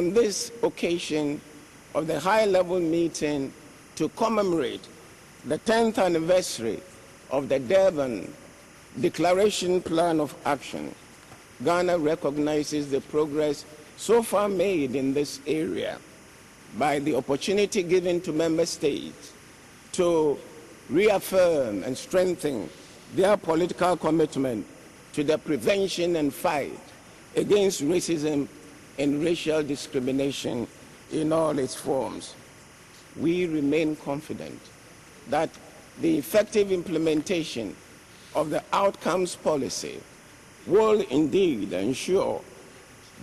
On this occasion of the high-level meeting to commemorate the 10th anniversary of the Durban Declaration Plan of Action, Ghana recognizes the progress so far made in this area by the opportunity given to member states to reaffirm and strengthen their political commitment to the prevention and fight against racism and racial discrimination in all its forms. We remain confident that the effective implementation of the outcomes policy will indeed ensure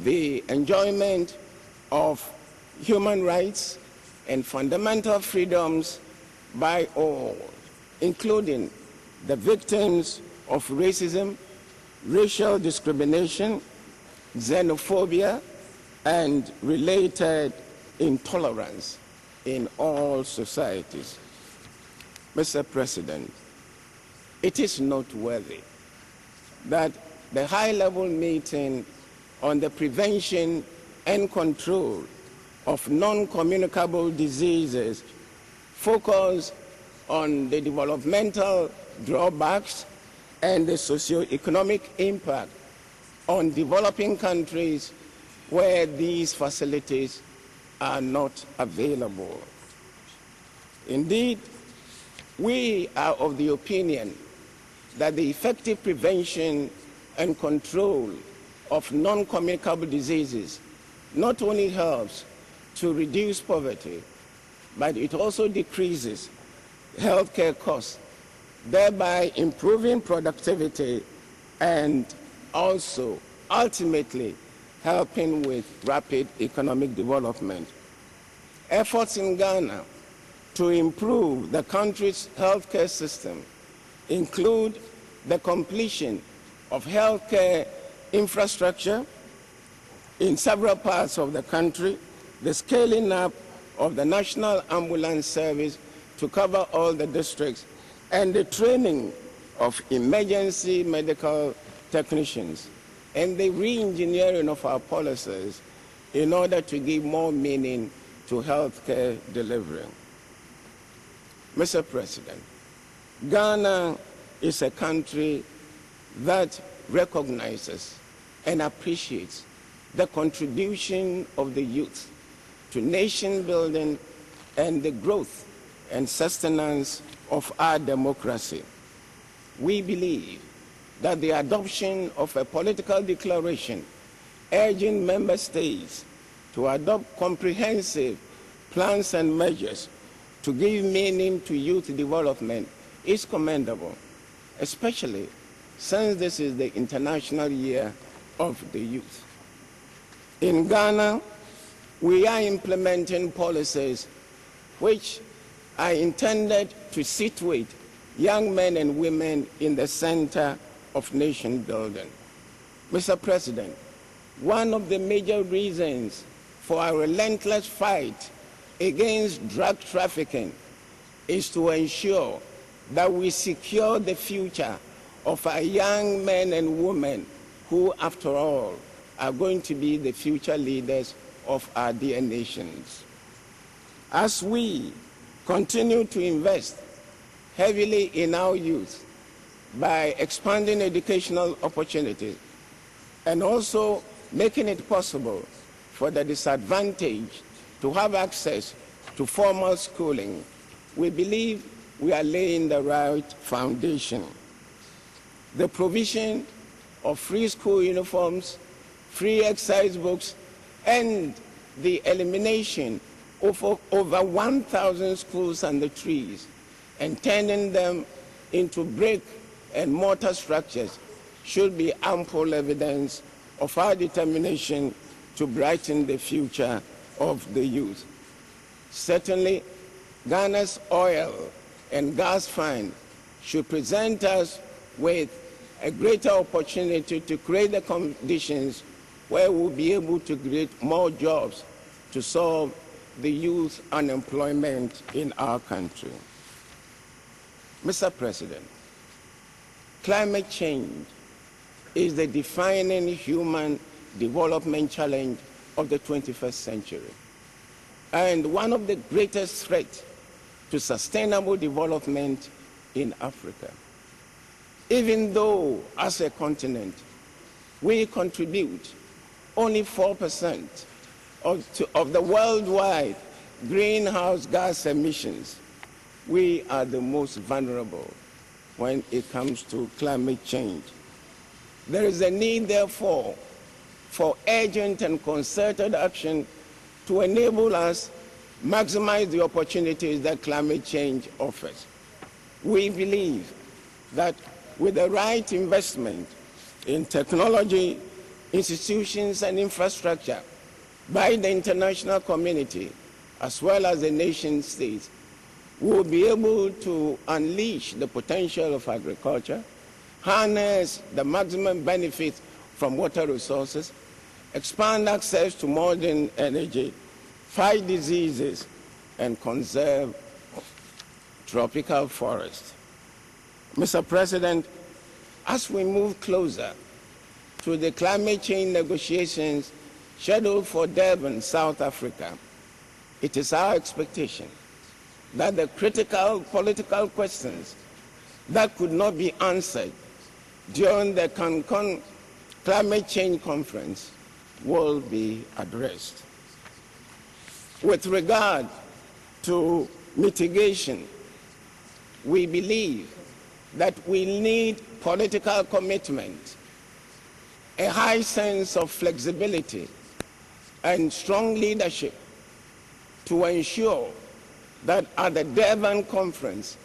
the enjoyment of human rights and fundamental freedoms by all, including the victims of racism, racial discrimination, xenophobia, and related intolerance in all societies. Mr. President, it is noteworthy that the high-level meeting on the prevention and control of non-communicable diseases focused on the developmental drawbacks and the socio-economic impact on developing countries where these facilities are not available. Indeed, we are of the opinion that the effective prevention and control of non-communicable diseases not only helps to reduce poverty, but it also decreases healthcare costs, thereby improving productivity and also ultimately helping with rapid economic development. Efforts in Ghana to improve the country's healthcare system include the completion of healthcare infrastructure in several parts of the country, the scaling up of the National Ambulance Service to cover all the districts, and the training of emergency medical technicians, and the re-engineering of our policies in order to give more meaning to healthcare delivery. Mr. President, Ghana is a country that recognizes and appreciates the contribution of the youth to nation building and the growth and sustenance of our democracy. We believe that the adoption of a political declaration urging member states to adopt comprehensive plans and measures to give meaning to youth development is commendable, especially since this is the International Year of the Youth. In Ghana, we are implementing policies which are intended to situate young men and women in the center of nation building. Mr. President, one of the major reasons for our relentless fight against drug trafficking is to ensure that we secure the future of our young men and women who, after all, are going to be the future leaders of our dear nations. As we continue to invest heavily in our youth by expanding educational opportunities and also making it possible for the disadvantaged to have access to formal schooling, we believe we are laying the right foundation. The provision of free school uniforms, free exercise books, and the elimination of over 1,000 schools under trees and turning them into brick and mortar structures should be ample evidence of our determination to brighten the future of the youth. Certainly, Ghana's oil and gas fund should present us with a greater opportunity to create the conditions where we'll be able to create more jobs to solve the youth unemployment in our country. Mr. President, climate change is the defining human development challenge of the 21st century and one of the greatest threats to sustainable development in Africa. Even though, as a continent, we contribute only 4% of the worldwide greenhouse gas emissions, we are the most vulnerable when it comes to climate change. There is a need, therefore, for urgent and concerted action to enable us maximize the opportunities that climate change offers. We believe that with the right investment in technology, institutions, and infrastructure by the international community, as well as the nation states, we will be able to unleash the potential of agriculture, harness the maximum benefits from water resources, expand access to modern energy, fight diseases, and conserve tropical forests. Mr. President, as we move closer to the climate change negotiations scheduled for Durban, South Africa, it is our expectation that the critical political questions that could not be answered during the Cancun Climate Change Conference will be addressed. With regard to mitigation, we believe that we need political commitment, a high sense of flexibility, and strong leadership to ensure that at the Durban Conference,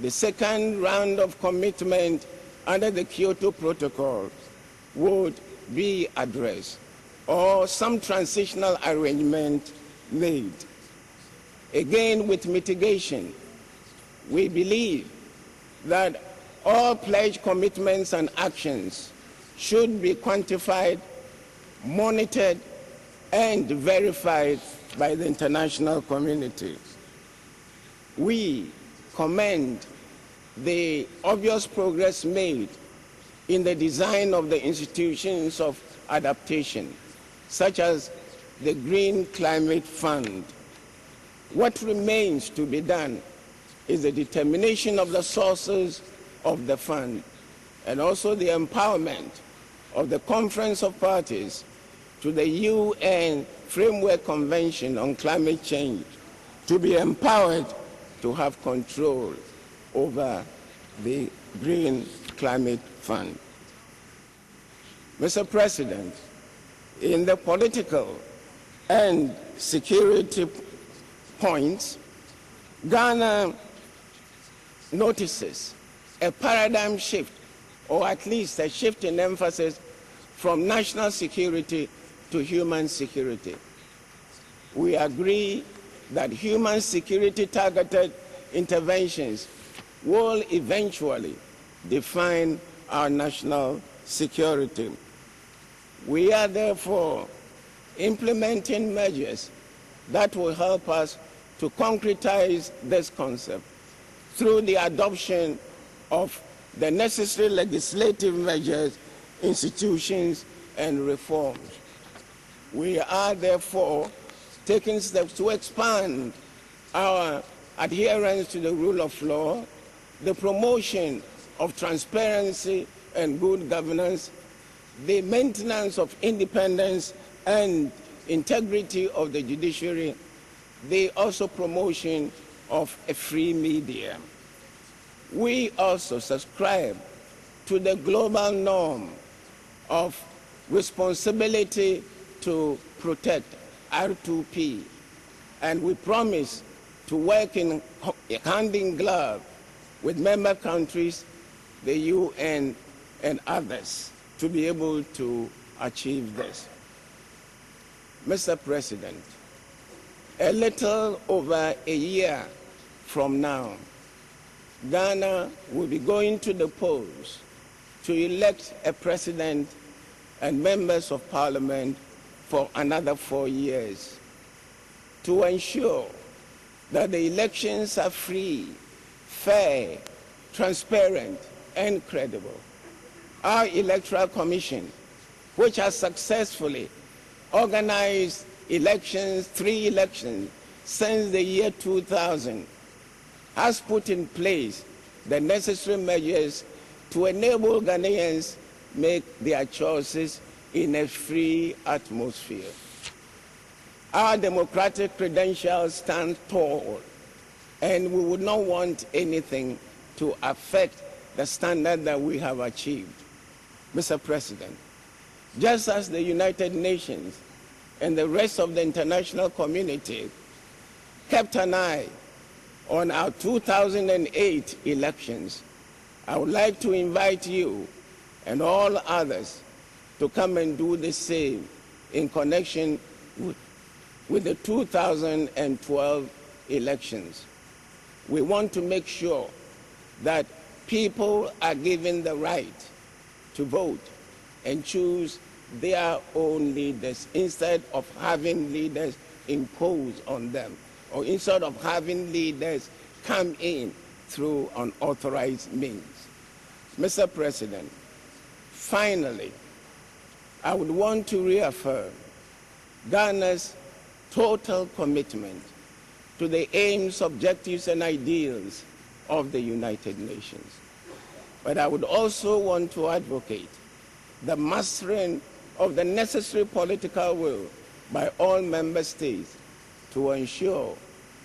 the second round of commitment under the Kyoto Protocol would be addressed, or some transitional arrangement made. Again, with mitigation, we believe that all pledged commitments and actions should be quantified, monitored, and verified by the international community. We commend the obvious progress made in the design of the institutions of adaptation, such as the Green Climate Fund. What remains to be done is the determination of the sources of the fund and also the empowerment of the Conference of Parties to the UN Framework Convention on Climate Change to be empowered to have control over the Green Climate Fund. Mr. President, in the political and security points, Ghana notices a paradigm shift, or at least a shift in emphasis from national security to human security. We agree that human security targeted interventions will eventually define our national security. We are therefore implementing measures that will help us to concretize this concept through the adoption of the necessary legislative measures, institutions, and reforms. We are therefore taking steps to expand our adherence to the rule of law, the promotion of transparency and good governance, the maintenance of independence and integrity of the judiciary, the also promotion of a free media. We also subscribe to the global norm of responsibility to protect, R2P, and we promise to work in hand in glove with member countries, the UN, and others to be able to achieve this. Mr. President, a little over a year from now, Ghana will be going to the polls to elect a president and members of parliament for another 4 years. To ensure that the elections are free, fair, transparent, and credible, our Electoral Commission, which has successfully organized elections, 3 elections, since the year 2000, has put in place the necessary measures to enable Ghanaians make their choices in a free atmosphere. Our democratic credentials stand tall, and we would not want anything to affect the standard that we have achieved. Mr. President, just as the United Nations and the rest of the international community kept an eye on our 2008 elections, I would like to invite you and all others to come and do the same in connection with the 2012 elections. We want to make sure that people are given the right to vote and choose their own leaders instead of having leaders imposed on them, or instead of having leaders come in through unauthorized means. Mr. President, finally, I would want to reaffirm Ghana's total commitment to the aims, objectives, and ideals of the United Nations. But I would also want to advocate the mastering of the necessary political will by all member states to ensure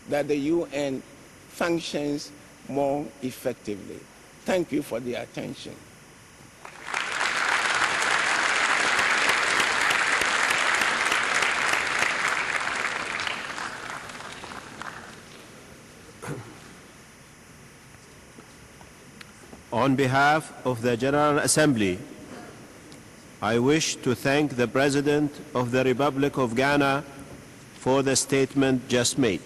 that the UN functions more effectively. Thank you for the attention. On behalf of the General Assembly, I wish to thank the President of the Republic of Ghana for the statement just made.